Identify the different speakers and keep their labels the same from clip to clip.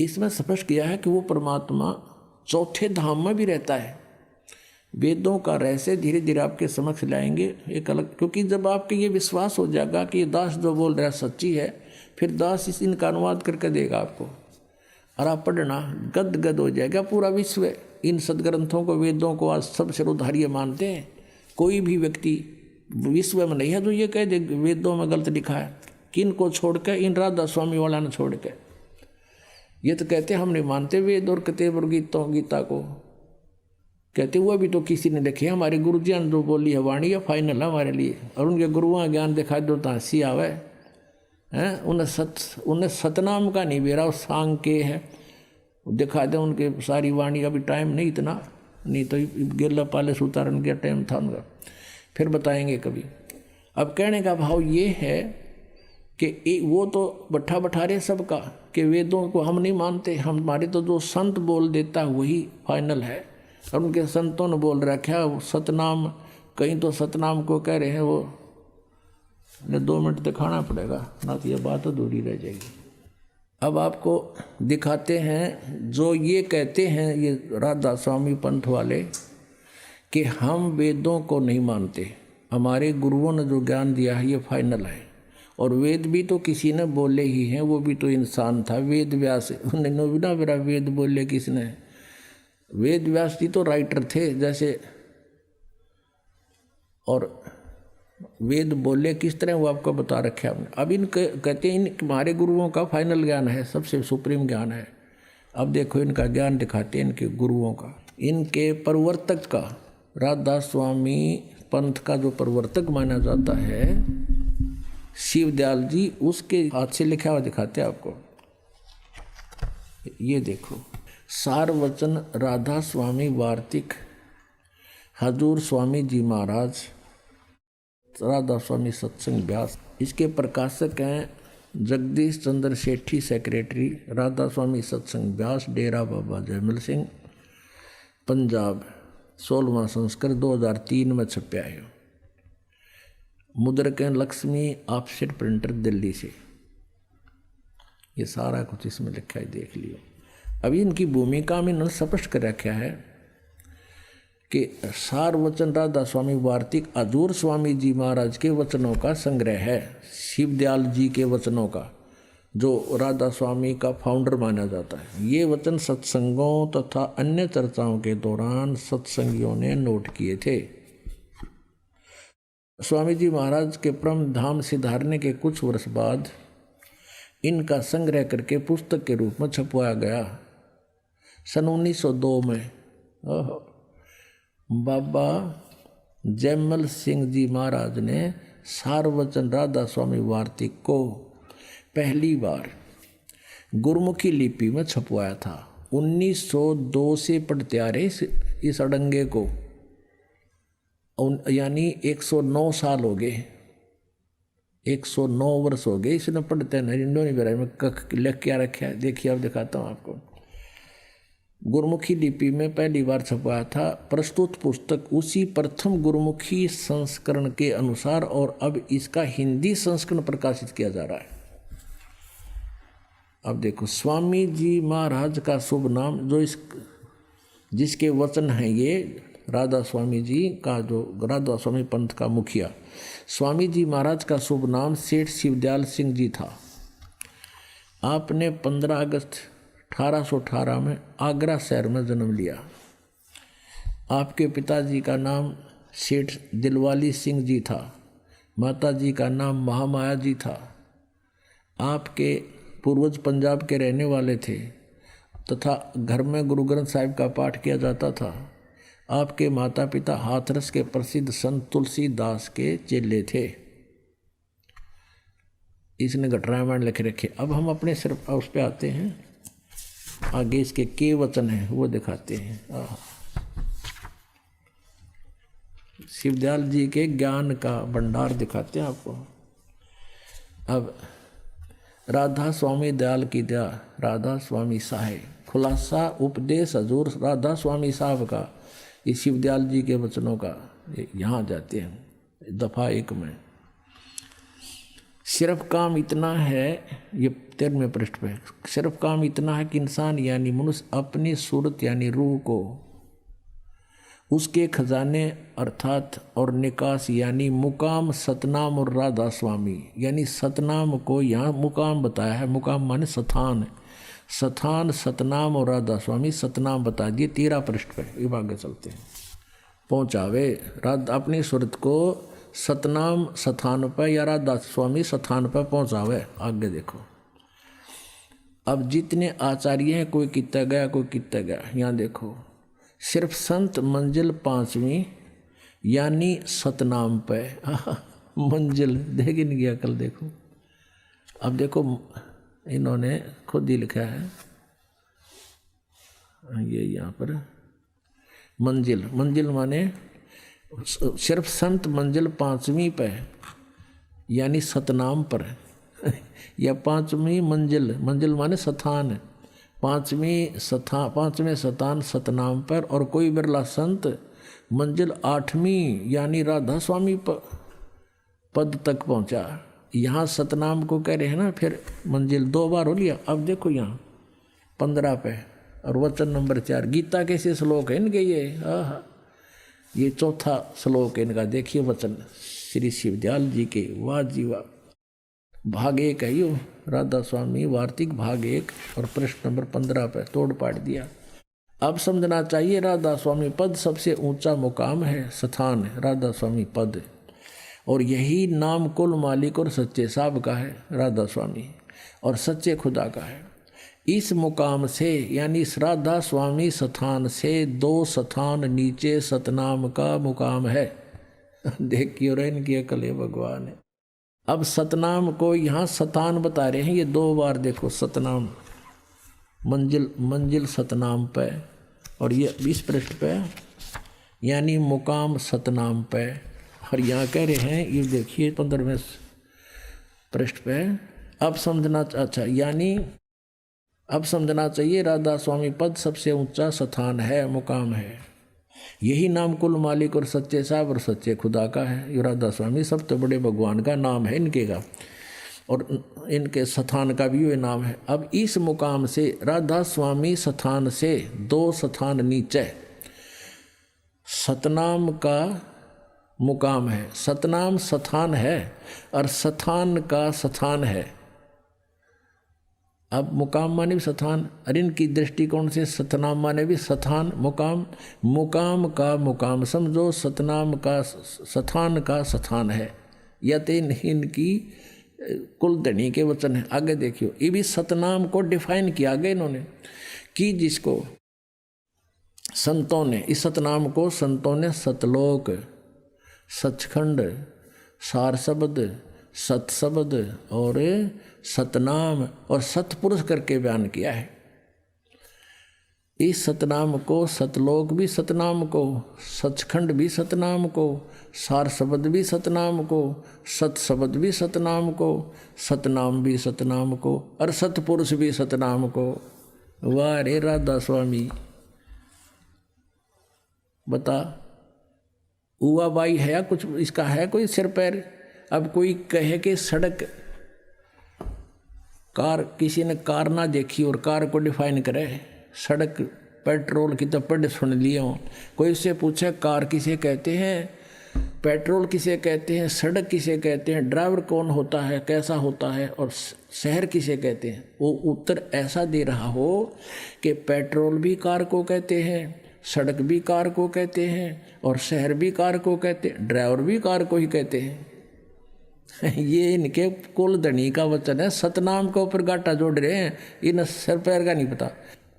Speaker 1: इसमें स्पष्ट किया है कि वो परमात्मा चौथे धाम में भी रहता है। वेदों का रहस्य धीरे धीरे आपके समक्ष लाएंगे एक अलग, क्योंकि जब आपके ये विश्वास हो जाएगा कि दास जो बोल रहा है सच्ची है, फिर दास इनका अनुवाद करके देगा आपको और आप पढ़ना गद गद हो जाएगा। पूरा विश्व इन सदग्रंथों को, वेदों को आज सब सिरोधार्य मानते हैं। कोई भी व्यक्ति विश्व में नहीं है जो ये कह दे वेदों में गलत लिखा है। किन को छोड़ के? इन राधा स्वामी वाला ने छोड़ के। ये तो कहते हम नहीं मानते वेद और कतेब और गीता को। कहते हुआ भी तो किसी ने लिखे, हमारे गुरु जी ने जो बोली है वाणी है फाइनल है हमारे लिए, और उनके गुरुओं ज्ञान दिखा दो तो हंसी आवे हैं। उन्हें सतनाम का नहीं बेरा, वो सांग के है दिखा दे उनके सारी वाणी। अभी टाइम नहीं इतना, नहीं तो गिरला पाले उतारन का टाइम था उनका, फिर बताएंगे कभी। अब कहने का भाव ये है कि वो तो बट्ठा बठा रहे सबका कि वेदों को हम नहीं मानते, हमारे तो जो संत बोल देता वही फाइनल है। और उनके संतों ने बोल रखा सतनाम, कहीं तो सतनाम को कह रहे हैं वो 2 मिनट दिखाना पड़ेगा ना, तो ये बात अधूरी रह जाएगी। अब आपको दिखाते हैं जो ये कहते हैं ये राधा स्वामी पंथ वाले कि हम वेदों को नहीं मानते, हमारे गुरुओं ने जो ज्ञान दिया है ये फाइनल है। और वेद भी तो किसी ने बोले ही हैं, वो भी तो इंसान था। वेद व्यास बिना मेरा वेद बोले किसने? वेद व्यास जी तो राइटर थे जैसे, और वेद बोले किस तरह वो आपको बता रखे हमने। अब कहते हैं इन हमारे गुरुओं का फाइनल ज्ञान है, सबसे सुप्रीम ज्ञान है। अब देखो इनका ज्ञान दिखाते हैं इनके गुरुओं का, इनके प्रवर्तक का। राधा स्वामी पंथ का जो प्रवर्तक माना जाता है शिवदयाल जी, उसके हाथ से लिखा हुआ दिखाते हैं आपको। ये देखो, सारवचन राधा स्वामी वार्तिक हजूर स्वामी जी महाराज राधा स्वामी सत्संग व्यास। इसके प्रकाशक हैं जगदीश चंद्र सेठी, सेक्रेटरी राधा स्वामी सत्संग व्यास, डेरा बाबा जयमल सिंह, पंजाब। 16वां संस्करण 2003 में छपया है। मुद्रक लक्ष्मी ऑफसेट प्रिंटर दिल्ली से। ये सारा कुछ इसमें लिखा है, देख लियो। अभी इनकी भूमिका में इन्होंने स्पष्ट कर रखा है कि सारवचन राधा स्वामी वार्तिक हजूर स्वामी जी महाराज के वचनों का संग्रह है, शिवदयाल जी के वचनों का, जो राधा स्वामी का फाउंडर माना जाता है। ये वचन सत्संगों तथा अन्य चर्चाओं के दौरान सत्संगियों ने नोट किए थे। स्वामी जी महाराज के परम धाम सिधारने के कुछ वर्ष बाद इनका संग्रह करके पुस्तक के रूप में छपवाया गया। सन 1902 में बाबा जयमल सिंह जी महाराज ने सारवचन राधा स्वामी वार्तिक को पहली बार गुरमुखी लिपि में छपवाया था। 1902 से पढ़ते आ रहे इस अड़ंगे को, यानी 109 साल हो गए, 109 वर्ष हो गए इसने पढ़ते नहीं बारे में लिख क्या रखा है। देखिए अब दिखाता हूँ आपको। गुरमुखी लिपि में पहली बार छपवाया था। प्रस्तुत पुस्तक उसी प्रथम गुरमुखी संस्करण के अनुसार, और अब इसका हिंदी संस्करण प्रकाशित किया जा रहा है। अब देखो, स्वामी जी महाराज का शुभ नाम, जो जिसके वचन हैं ये राधा स्वामी जी का, जो राधा स्वामी पंथ का मुखिया स्वामी जी महाराज का शुभ नाम सेठ शिवदयाल सिंह जी था। आपने 15 अगस्त 1818 में आगरा शहर में जन्म लिया। आपके पिताजी का नाम सेठ दिलवाली सिंह जी था, माता जी का नाम महामाया जी था। आपके पूर्वज पंजाब के रहने वाले थे तथा घर में गुरु ग्रंथ साहिब का पाठ किया जाता था। आपके माता पिता हाथरस के प्रसिद्ध संत तुलसीदास के चेले थे। इसने घटरामायण लिख रखे। अब हम अपने सिर्फ उस पे आते हैं, आगे इसके के वचन हैं वो दिखाते हैं। शिवदयाल जी के ज्ञान का भंडार दिखाते हैं आपको। अब राधा स्वामी दयाल की दया, राधा स्वामी साहेब, खुलासा उपदेश हजूर राधा स्वामी साहब का, ये शिवदयाल जी के वचनों का। यहाँ जाते हैं दफा 1 में। सिर्फ काम इतना है, ये 13वें पृष्ठ पे, सिर्फ काम इतना है कि इंसान यानी मनुष्य अपनी सूरत यानी रूह को उसके खजाने अर्थात और निकास यानी मुकाम सतनाम और राधा स्वामी यानी सतनाम को यहाँ मुकाम बताया है। मुकाम माने स्थान, स्थान सतनाम और राधा स्वामी सतनाम बता दिए 13 पृष्ठ पे। ये आगे चलते हैं। पहुँचावे राधा अपनी सूरत को सतनाम स्थान पर या राधा स्वामी स्थान पर पहुँचावे। आगे देखो, अब जितने आचार्य हैं कोई कितना गया कोई कितना गया। यहाँ देखो, सिर्फ संत मंजिल 5वीं यानी सतनाम पे मंजिल देख ही नहीं गया कल। देखो अब देखो इन्होंने खुद ही लिखा है ये यहाँ पर मंजिल, मंजिल माने सिर्फ संत मंजिल 5वीं पे यानी सतनाम पर या 5वीं मंजिल, मंजिल माने स्थान, 5वें स्थान सतनाम पर। और कोई बिरला संत मंजिल 8वीं यानी राधा स्वामी पद तक पहुंचा। यहाँ सतनाम को कह रहे हैं ना, फिर मंजिल 2 बार हो लिया। अब देखो यहाँ 15 पे और वचन नंबर 4 गीता कैसे श्लोक है इनके ये चौथा श्लोक है इनका। देखिए वचन श्री शिवदयाल जी के, वाह जी वाह। भाग 1 है यो राधा स्वामी वार्तिक भाग 1 और प्रश्न नंबर 15 पे तोड़ पाट दिया। अब समझना चाहिए राधा स्वामी पद सबसे ऊंचा मुकाम है, स्थान है राधा स्वामी पद, और यही नाम कुल मालिक और सच्चे साहब का है राधा स्वामी, और सच्चे खुदा का है। इस मुकाम से यानी इस राधा स्वामी स्थान से 2 स्थान नीचे सतनाम का मुकाम है। देखिए और इनकी अकल है भगवान है। अब सतनाम को यहाँ स्थान बता रहे हैं ये 2 बार। देखो सतनाम मंजिल सतनाम पे, और ये 20 पृष्ठ पे यानी मुकाम सतनाम पे। और यहाँ कह रहे हैं ये देखिए 15वें पृष्ठ पे। अब समझना अच्छा यानी अब समझना चाहिए राधा स्वामी पद सबसे ऊंचा स्थान है, मुकाम है। यही नाम कुल मालिक और सच्चे साहब और सच्चे खुदा का है। ये राधा स्वामी सबसे बड़े भगवान का नाम है इनके का, और इनके स्थान का भी ये नाम है। अब इस मुकाम से राधा स्वामी स्थान से 2 स्थान नीचे सतनाम का मुकाम है। सतनाम स्थान है और स्थान का स्थान है। अब मुकाम माने भी स्थान, और इनकी दृष्टिकोण से सतनाम माने भी स्थान मुकाम, मुकाम का मुकाम समझो, सतनाम का स्थान का स्थान है। यह तो इनकी कुलधनी के वचन है। आगे देखियो, ये भी सतनाम को डिफाइन किया गया इन्होंने कि जिसको संतों ने, इस सतनाम को संतों ने सतलोक, सचखंड, सार शब्द, सतशब्द और सतनाम और सतपुरुष करके बयान किया है। इस सतनाम को सतलोक भी सतनाम को, सचखंड भी सतनाम को, सार शब्द भी सतनाम को, सत शब्द भी सतनाम को, सतनाम भी सतनाम को, और सतपुरुष भी सतनाम को। वाह रे राधा स्वामी, बता हुआ बाई है या कुछ इसका है कोई सिर पैर। अब कोई कहे कि सड़क कार, किसी ने कार ना देखी और कार को डिफाइन करे, सड़क पेट्रोल की तो पढ़ सुन लिए हो। कोई उससे पूछे कार किसे कहते हैं, पेट्रोल किसे कहते हैं, सड़क किसे कहते हैं, ड्राइवर कौन होता है, कैसा होता है, और शहर किसे कहते हैं, वो उत्तर ऐसा दे रहा हो कि पेट्रोल भी कार को कहते हैं, सड़क भी कार को कहते हैं, और शहर भी कार को कहते हैं, ड्राइवर भी कार को ही कहते हैं। ये इनके कुलधनी का वचन है। सतनाम के ऊपर गाटा जोड़ रहे हैं, इन सर पैर का नहीं पता।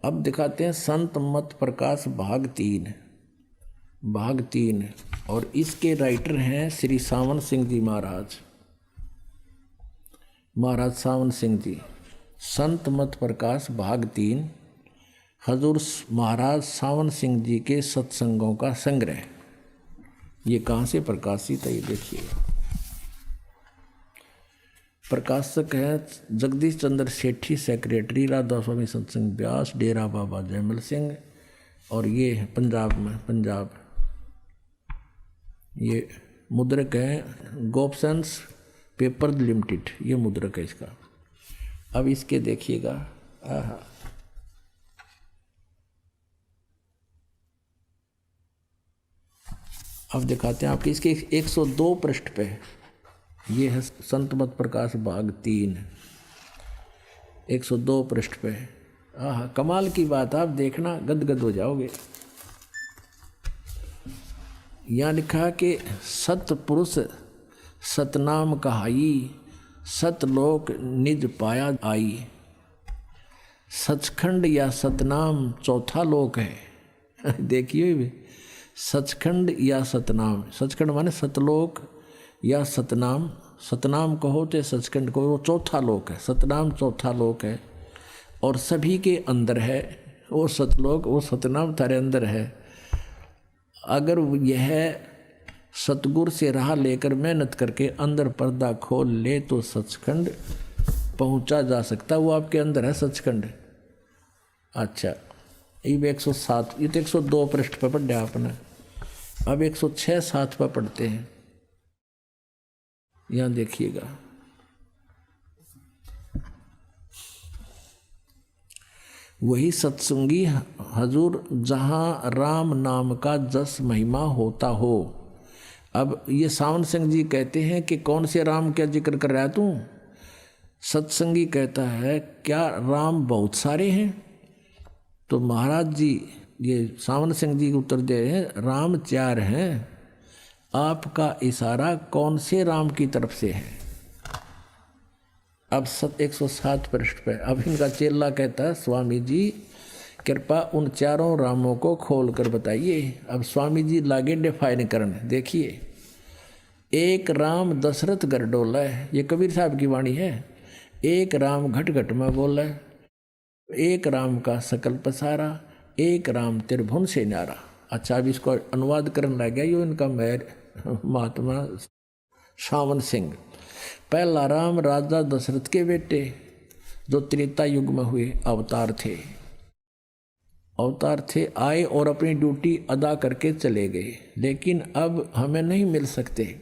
Speaker 1: अब दिखाते हैं संत मत प्रकाश भाग 3 और इसके राइटर हैं श्री सावन सिंह जी महाराज सावन सिंह जी। संत मत प्रकाश भाग 3 हजूर महाराज सावन सिंह जी के सत्संगों का संग्रह। ये कहाँ से प्रकाशित है ये देखिए। प्रकाशक है जगदीश चंद्र सेठी, सेक्रेटरी राधा स्वामी सत्संग ब्यास, डेरा बाबा जयमल सिंह, और ये पंजाब में, पंजाब। ये मुद्रक है गोपसंस पेपर लिमिटेड, ये मुद्रक है इसका। अब इसके देखिएगा, आहा, अब दिखाते हैं आपके इसके 102 पृष्ठ पे। ये है संत मत प्रकाश भाग 3, 102 पृष्ठ पे। आहा, कमाल की बात, आप देखना गदगद हो जाओगे। यहाँ लिखा कि सतपुरुष सतनाम कहाई, सतलोक निज पाया आई। सचखंड या सतनाम चौथा लोक है। देखिए भी, सचखंड या सतनाम, सचखंड माने सतलोक या सतनाम, सतनाम कहो तो सचखंड कहो, वो चौथा लोक है। सतनाम चौथा लोक है और सभी के अंदर है वो सतलोक, वो सतनाम तारे अंदर है। अगर यह सतगुरु से राह लेकर मेहनत करके अंदर पर्दा खोल ले तो सचखंड पहुंचा जा सकता, वो आपके अंदर है सचखंड। अच्छा, ये 107, ये तो 102 पृष्ठ पर पढ़ा आपने। अब 106-7 पर पढ़ते हैं। यहाँ देखिएगा, वही सत्संगी हजूर जहाँ राम नाम का जस महिमा होता हो। अब ये सावन सिंह जी कहते हैं कि कौन से राम क्या जिक्र कर रहा है तू? सत्संगी कहता है क्या राम बहुत सारे हैं? तो महाराज जी, ये सावन सिंह जी उत्तर दे रहे हैं, राम 4 हैं। आपका इशारा कौन से राम की तरफ से है? अब 107 पृष्ठ पे। अब इनका चेला कहता है, स्वामी जी कृपा उन 4 रामों को खोल कर बताइए। अब स्वामी जी लागे डिफाइन करने। देखिए, एक राम दशरथ घर डोला है, ये कबीर साहब की वाणी है। एक राम घट घट में बोला है, एक राम का सकल पसारा, एक राम त्रिभुवन से न्यारा। अच्छा, अब इसको अनुवाद करने लग गया यो इनका मेर महात्मा सावन सिंह। पहला राम राजा दशरथ के बेटे जो त्रेता युग में हुए अवतार थे, आए और अपनी ड्यूटी अदा करके चले गए, लेकिन अब हमें नहीं मिल सकते,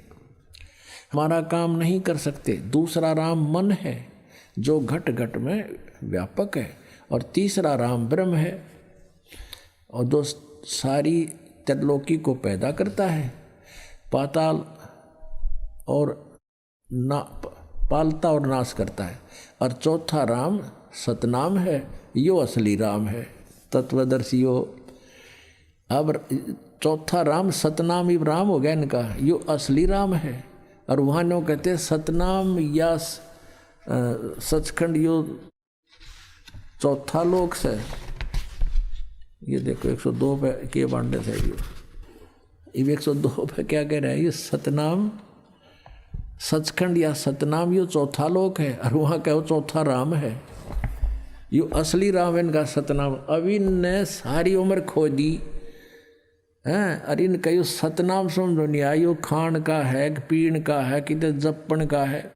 Speaker 1: हमारा काम नहीं कर सकते। दूसरा राम मन है जो घट घट में व्यापक है, और तीसरा राम ब्रह्म है और जो सारी त्रिलोकी को पैदा करता है, पाताल और ना पालता और नाश करता है। और चौथा राम सतनाम है, यो असली राम है, तत्वदर्शी हो। अब चौथा राम सतनाम ही राम हो गया इनका, यो असली राम है। और वहाँ नो कहते हैं सतनाम या सचखंड यो चौथा लोक से। ये देखो 102 पे के बांडे से, ये 102 पे क्या कह रहा है? ये सतनाम सचखंड या सतनाम यो चौथा लोक है, और वहाँ कहो चौथा राम है, यो असली राम इनका सतनाम। अब इनने सारी उम्र खो दी हैं, और इनका यो सतनाम समझो नहीं आया, यो खान का है, पीण का है, किधर जपण का है,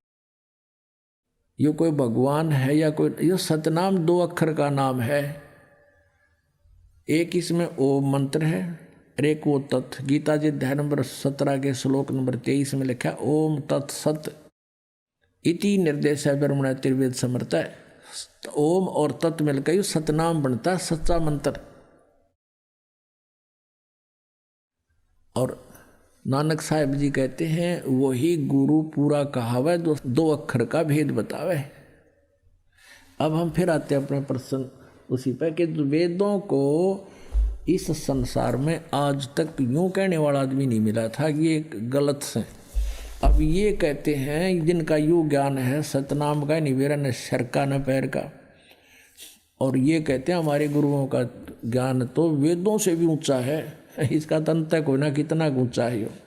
Speaker 1: यो कोई भगवान है या कोई, यो सतनाम 2 अक्षर का नाम है। एक इसमें ओम मंत्र है, एक वो तत्। गीता जी अध्याय नंबर 17 के श्लोक नंबर 23 में लिखा ओम तत्सत इति निर्देश है ब्रह्मण त्रिवेद समर्थ है। ओम और तत् मिलकर यो सतनाम बनता है, सच्चा मंत्र। और नानक साहब जी कहते हैं वही गुरु पूरा कहावे जो 2 अक्षर का भेद बतावे। अब हम फिर आते हैं अपने प्रश्न उसी पर कि वेदों को इस संसार में आज तक यूं कहने वाला आदमी नहीं मिला था कि ये गलत से। अब ये कहते हैं जिनका यूँ ज्ञान है सतनाम का, नहीं मेरा न सर का न पैर का, और ये कहते हैं हमारे गुरुओं का ज्ञान तो वेदों से भी ऊंचा है, इसका तंत्र कोई ना कितना ऊंचा है।